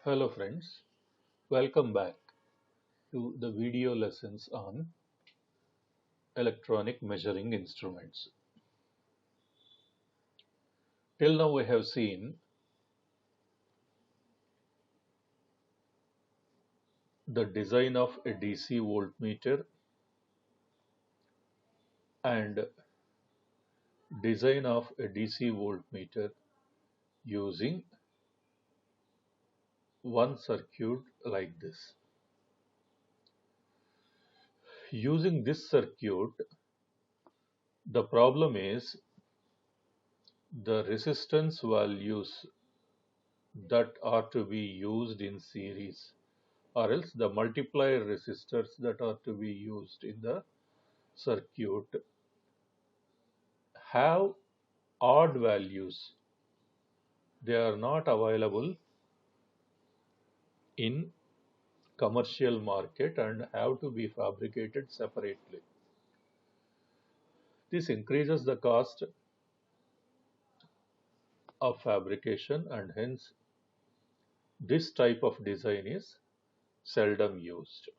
Hello friends, welcome back to the video lessons on electronic measuring instruments. Till now we have seen the design of a DC voltmeter and design of a DC voltmeter using one circuit like this. Using this circuit, the problem is the resistance values that are to be used in series, or else the multiplier resistors that are to be used in the circuit have odd values. They are not available in commercial market and have to be fabricated separately. This increases the cost of fabrication, and hence this type of design is seldom used.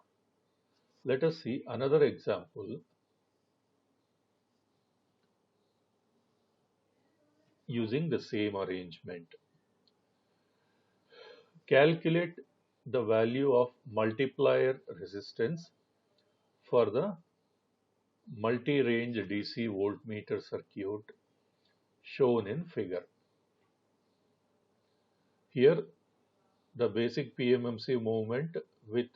Let us see another example using the same arrangement. Calculate the value of multiplier resistance for the multi-range DC voltmeter circuit shown in figure. Here the basic PMMC movement with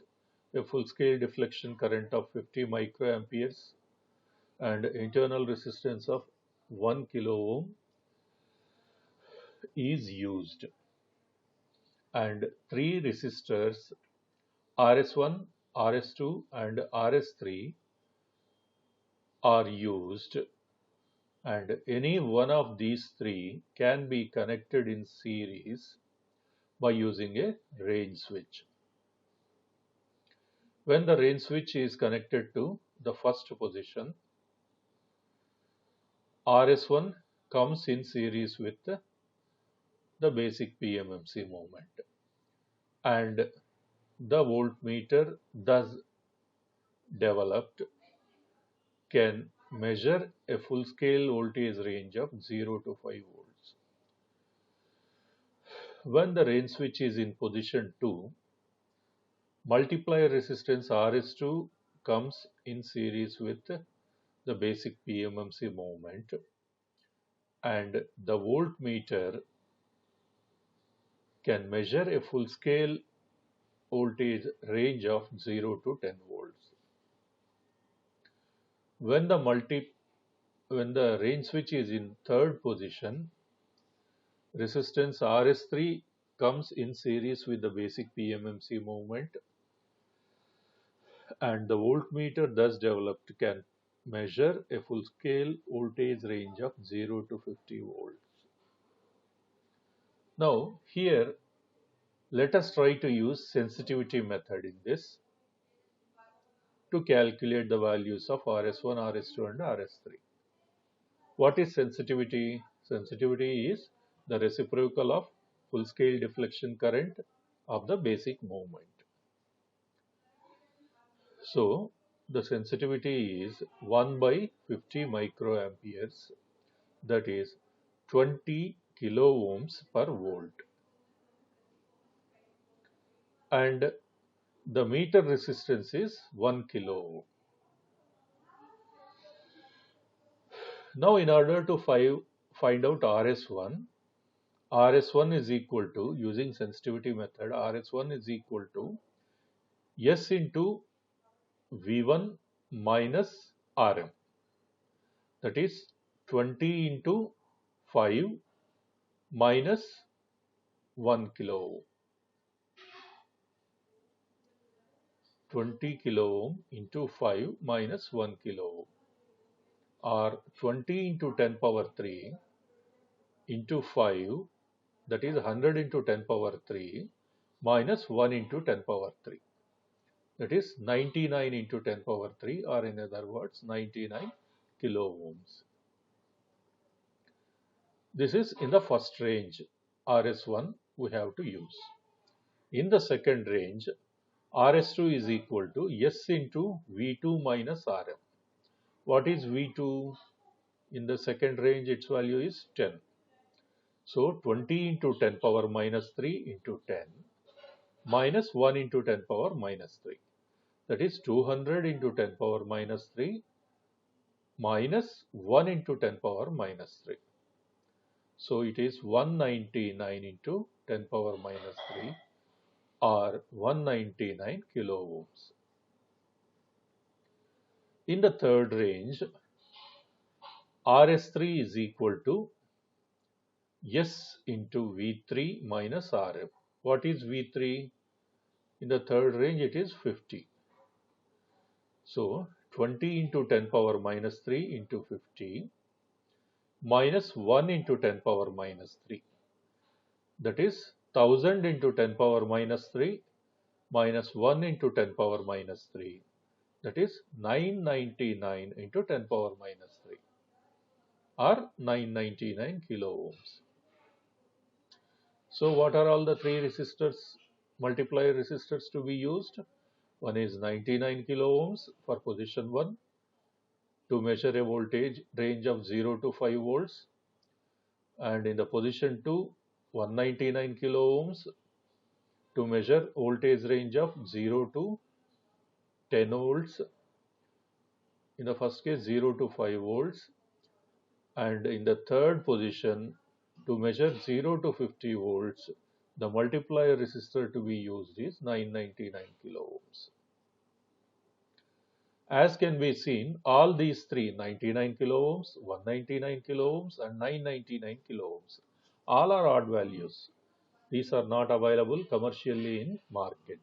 a full-scale deflection current of 50 microamperes and internal resistance of 1 kilo ohm is used, and three resistors RS1, RS2 and RS3 are used, and any one of these three can be connected in series by using a range switch. When the range switch is connected to the first position, RS1 comes in series with the basic PMMC movement, and the voltmeter thus developed can measure a full-scale voltage range of 0 to 5 volts. When the range switch is in position 2, multiplier resistance RS2 comes in series with the basic PMMC movement, and the voltmeter can measure a full-scale voltage range of 0 to 10 volts. When the range switch is in third position, resistance RS3 comes in series with the basic PMMC movement, and the voltmeter thus developed can measure a full-scale voltage range of 0 to 50 volts. Now here let us try to use sensitivity method in this to calculate the values of RS1, RS2 and RS3. What is sensitivity? Sensitivity is the reciprocal of full-scale deflection current of the basic movement. So the sensitivity is 1 by 50 microamperes, that is 20 kilo ohms per volt. And the meter resistance is 1 kilo ohm. Now in order to find out RS1, RS1 is equal to, using sensitivity method, RS1 is equal to S into V1 minus Rm, that is 20 into 5 minus 1 kilo ohm. 20 kilo ohm into 5 minus 1 kilo ohm, or 20 into 10 power 3 into 5, that is 100 into 10 power 3 minus 1 into 10 power 3, that is 99 into 10 power 3, or in other words 99 kilo ohms. This is in the first range, RS1 we have to use. In the second range, RS2 is equal to S into V2 minus Rm. What is V2? In the second range, its value is 10. So 20 into 10 power minus 3 into 10 minus 1 into 10 power minus 3. That is 200 into 10 power minus 3 minus 1 into 10 power minus 3. So it is 199 into 10 power minus 3 or 199 kilo ohms. In the third range, RS3 is equal to S into V3 minus Rm. What is V3? In the third range, it is 50. So 20 into 10 power minus 3 into 50 minus 1 into 10 power minus 3. That is 1000 into 10 power minus 3 minus 1 into 10 power minus 3. That is 999 into 10 power minus 3 or 999 kilo ohms. So what are all the three resistors, multiplier resistors to be used? One is 99 kilo ohms for position 1 to measure a voltage range of 0 to 5 volts, and in the position 2, 199 kilo ohms to measure voltage range of 0 to 10 volts. In the first case, 0 to 5 volts, and in the third position, to measure 0 to 50 volts, the multiplier resistor to be used is 999 kilo ohms. As can be seen, all these three, 99 kilo ohms, 199 kilo ohms and 999 kilo ohms, all are odd values. These are not available commercially in market.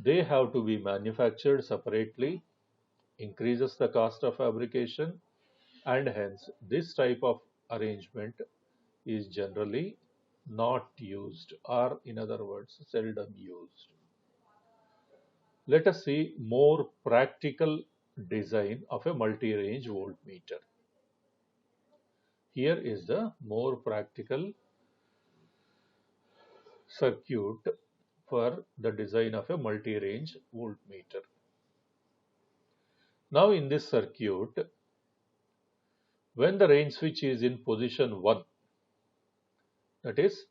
They have to be manufactured separately, increases the cost of fabrication, and hence this type of arrangement is generally not used, or in other words, seldom used. Let us see more practical design of a multi-range voltmeter. Here is the more practical circuit for the design of a multi-range voltmeter. Now in this circuit, when the range switch is in position 1, that is,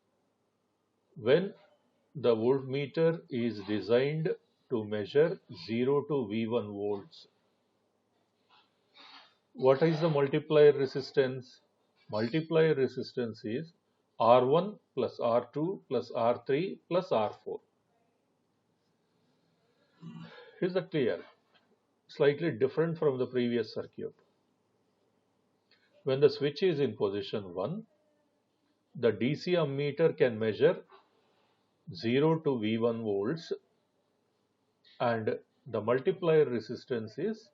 when the voltmeter is designed to measure 0 to V1 volts, what is the multiplier resistance? Multiplier resistance is R1 plus R2 plus R3 plus R4. Is that clear? Slightly different from the previous circuit. When the switch is in position 1, the DC ammeter can measure 0 to V1 volts, and the multiplier resistance is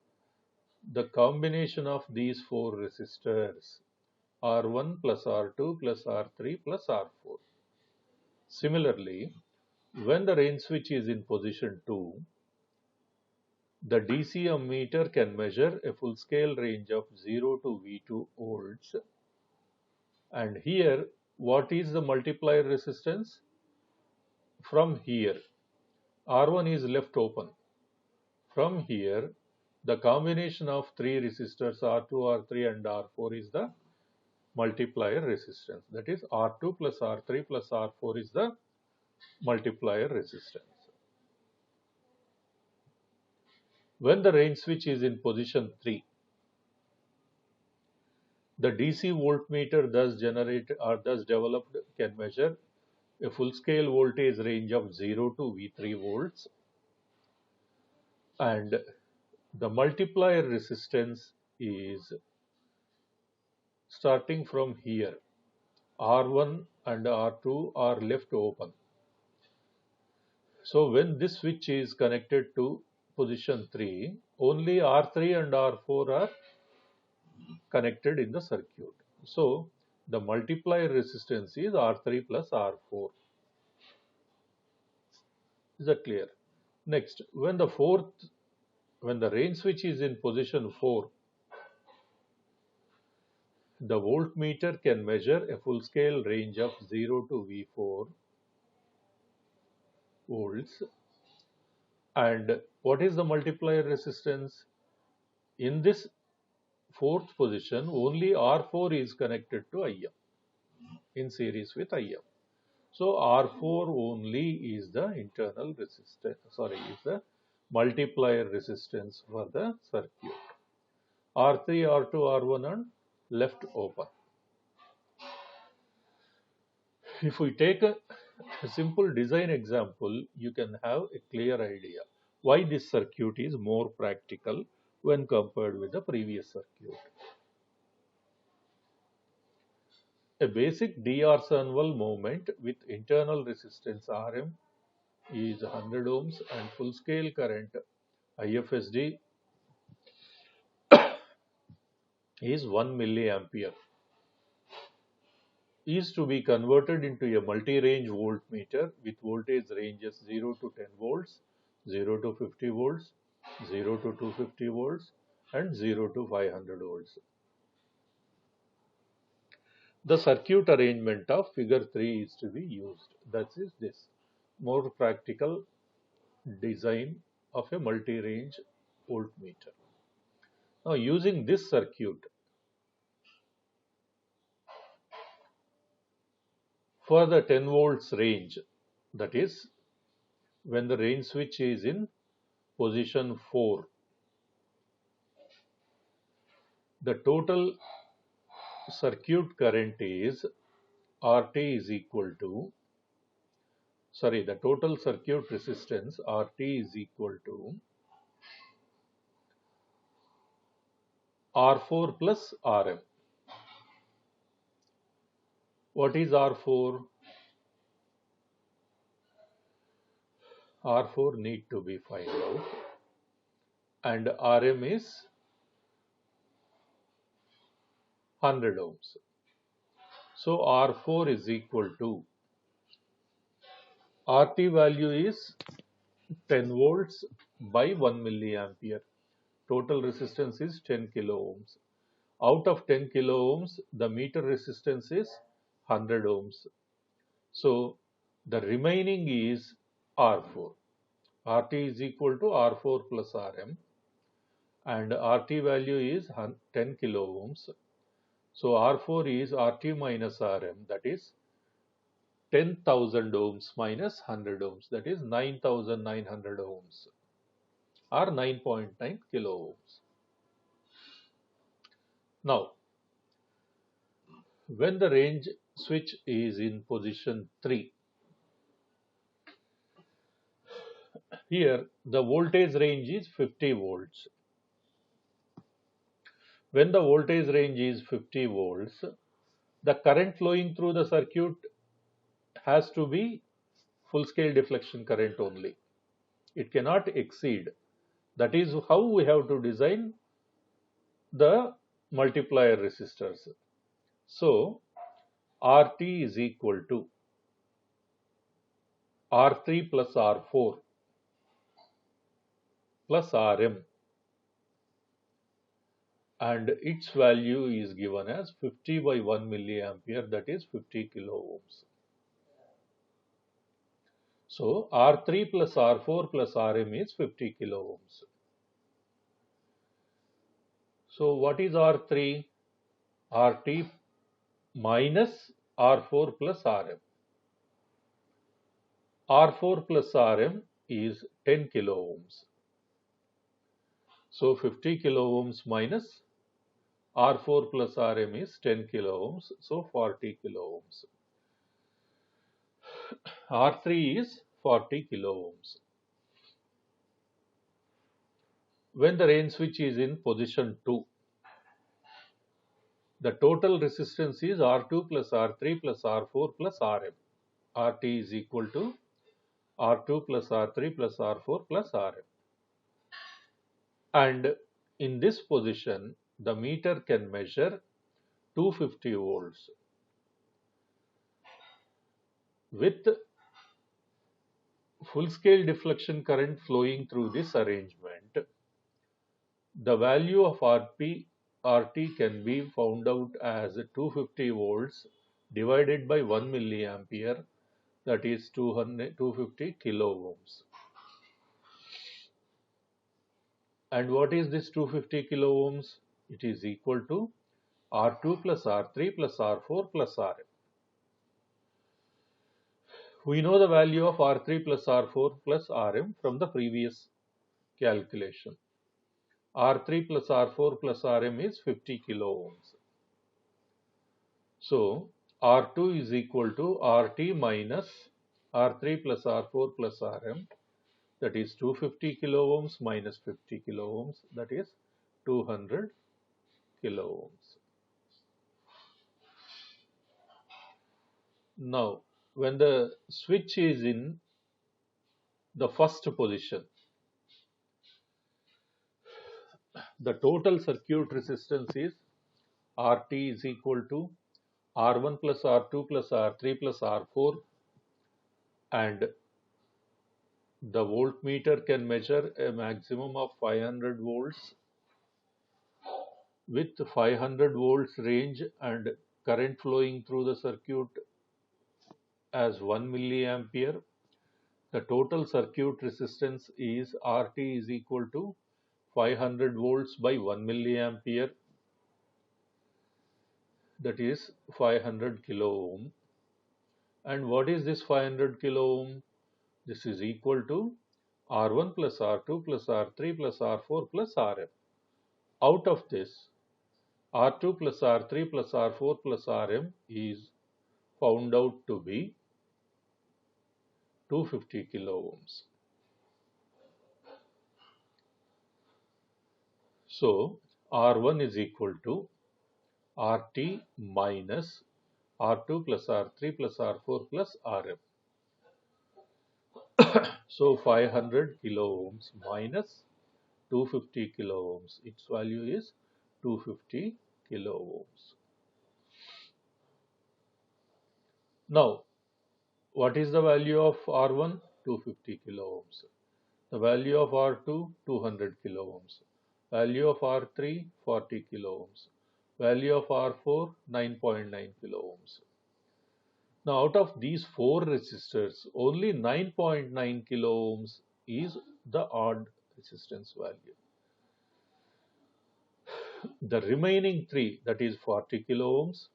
the combination of these four resistors, R1 plus R2 plus R3 plus R4. Similarly, when the range switch is in position 2, the DC ammeter can measure a full scale range of 0 to V2 volts. And here, what is the multiplier resistance? From here, R1 is left open. From here, the combination of three resistors R2, R3 and R4 is the multiplier resistance. That is, R2 plus R3 plus R4 is the multiplier resistance. When the range switch is in position 3, the DC voltmeter thus generated or thus developed can measure a full-scale voltage range of 0 to V3 volts, and the multiplier resistance is starting from here. R1 and R2 are left open. So when this switch is connected to position 3, only R3 and R4 are connected in the circuit. So the multiplier resistance is R3 plus R4. Is that clear? Next, when the range switch is in position 4, the voltmeter can measure a full scale range of 0 to V4 volts. And what is the multiplier resistance? In this fourth position, only R4 is connected to IM in series with IM. So R4 only is the internal resistance, is the multiplier resistance for the circuit. R3, R2, R1 are left open. If we take a simple design example, you can have a clear idea why this circuit is more practical when compared with the previous circuit. A basic D-Orson-Well movement with internal resistance Rm is 100 ohms and full scale current IFSD is 1 milliampere is to be converted into a multi-range voltmeter with voltage ranges 0 to 10 volts, 0 to 50 volts, 0 to 250 volts and 0 to 500 volts. The circuit arrangement of figure 3 is to be used. That is this more practical design of a multi-range voltmeter. Now using this circuit, for the 10 volts range, that is when the range switch is in position 4, the total circuit current is RT is equal to, the total circuit resistance RT is equal to R4 plus Rm. What is R4? R4 need to be find out, and Rm is 100 ohms. So R4 is equal to, RT value is 10 volts by 1 milliampere. Total resistance is 10 kilo ohms. Out of 10 kilo ohms, the meter resistance is 100 ohms. So the remaining is R4. RT is equal to R4 plus Rm, and RT value is 10 kilo ohms. So R4 is RT minus Rm, that is 10,000 ohms minus 100 ohms, that is 9,900 ohms or 9.9 kilo ohms. Now, when the range switch is in position 3, here the voltage range is 50 volts. When the voltage range is 50 volts, the current flowing through the circuit has to be full scale deflection current only. It cannot exceed. That is how we have to design the multiplier resistors. So RT is equal to R3 plus R4 plus Rm, and its value is given as 50 by 1 milliampere, that is 50 kilo ohms. So R3 plus R4 plus Rm is 50 kilo ohms. So what is R3? RT minus R4 plus Rm. R4 plus Rm is 10 kilo ohms. So 50 kilo ohms minus R4 plus Rm is 10 kilo ohms. So 40 kilo ohms. R3 is 40 kilo ohms. When the range switch is in position 2, the total resistance is R2 plus R3 plus R4 plus Rm. RT is equal to R2 plus R3 plus R4 plus Rm. And in this position, the meter can measure 250 volts. With full scale deflection current flowing through this arrangement, the value of RT can be found out as 250 volts divided by 1 milliampere that is 250 kilo ohms. And what is this 250 kilo ohms? It is equal to R2 plus R3 plus R4 plus Rm. We know the value of R3 plus R4 plus Rm from the previous calculation. R3 plus R4 plus Rm is 50 kilo ohms. So R2 is equal to RT minus R3 plus R4 plus Rm, that is 250 kilo ohms minus 50 kilo ohms, that is 200 kilo ohms. Now, when the switch is in the first position, the total circuit resistance is RT is equal to R1 plus R2 plus R3 plus R4, and the voltmeter can measure a maximum of 500 volts with 500 volts range and current flowing through the circuit as 1 milliampere. The total circuit resistance is RT is equal to 500 volts by 1 milliampere, that is 500 kilo ohm. And what is this 500 kilo ohm? This is equal to R1 plus R2 plus R3 plus R4 plus Rm. Out of this, R2 plus R3 plus R4 plus Rm is found out to be 250 kilo ohms. So R1 is equal to RT minus R2 plus R3 plus R4 plus Rm. So 500 kilo ohms minus 250 kilo ohms. Its value is 250 kilo ohms. Now, what is the value of R1? 250 kilo ohms. The value of R2, 200 kilo ohms. Value of R3, 40 kilo ohms. Value of R4, 9.9 kilo ohms. Now, out of these four resistors, only 9.9 kilo ohms is the odd resistance value. The remaining three, that is 40 kilo ohms,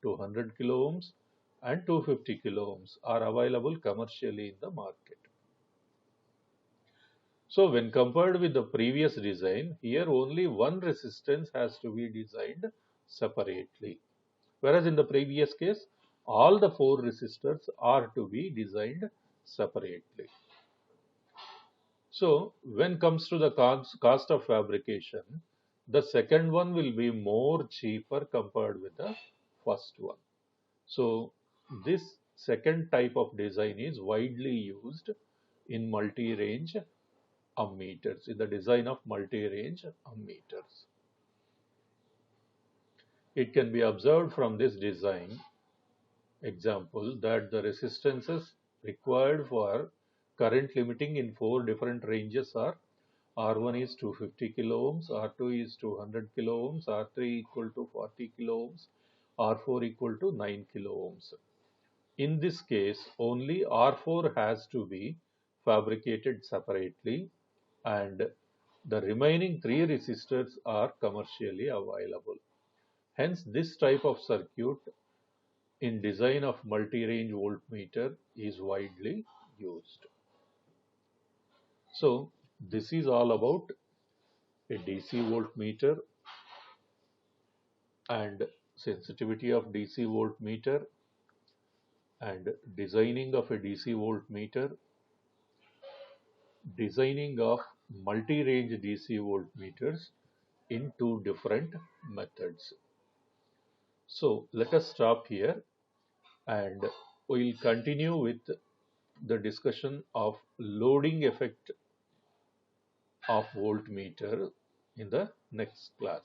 200 kilo ohms, and 250 kilo ohms, are available commercially in the market. So when compared with the previous design, here only one resistance has to be designed separately. Whereas in the previous case, all the four resistors are to be designed separately. So when comes to the cost of fabrication, the second one will be more cheaper compared with the first one. So this second type of design is widely used in multi-range ammeters, in the design of multi-range ammeters. It can be observed from this design example that the resistances required for current limiting in four different ranges are R1 is 250 kilo ohms, R2 is 200 kilo ohms, R3 equal to 40 kilo ohms, R4 equal to 9 kilo ohms. In this case, only R4 has to be fabricated separately, and the remaining three resistors are commercially available. Hence, this type of circuit in design of multi-range voltmeter is widely used. So, this is all about a DC voltmeter and sensitivity of DC voltmeter and designing of a DC voltmeter, designing of multi-range DC voltmeters in two different methods. So let us stop here and we'll continue with the discussion of loading effect of voltmeter in the next class.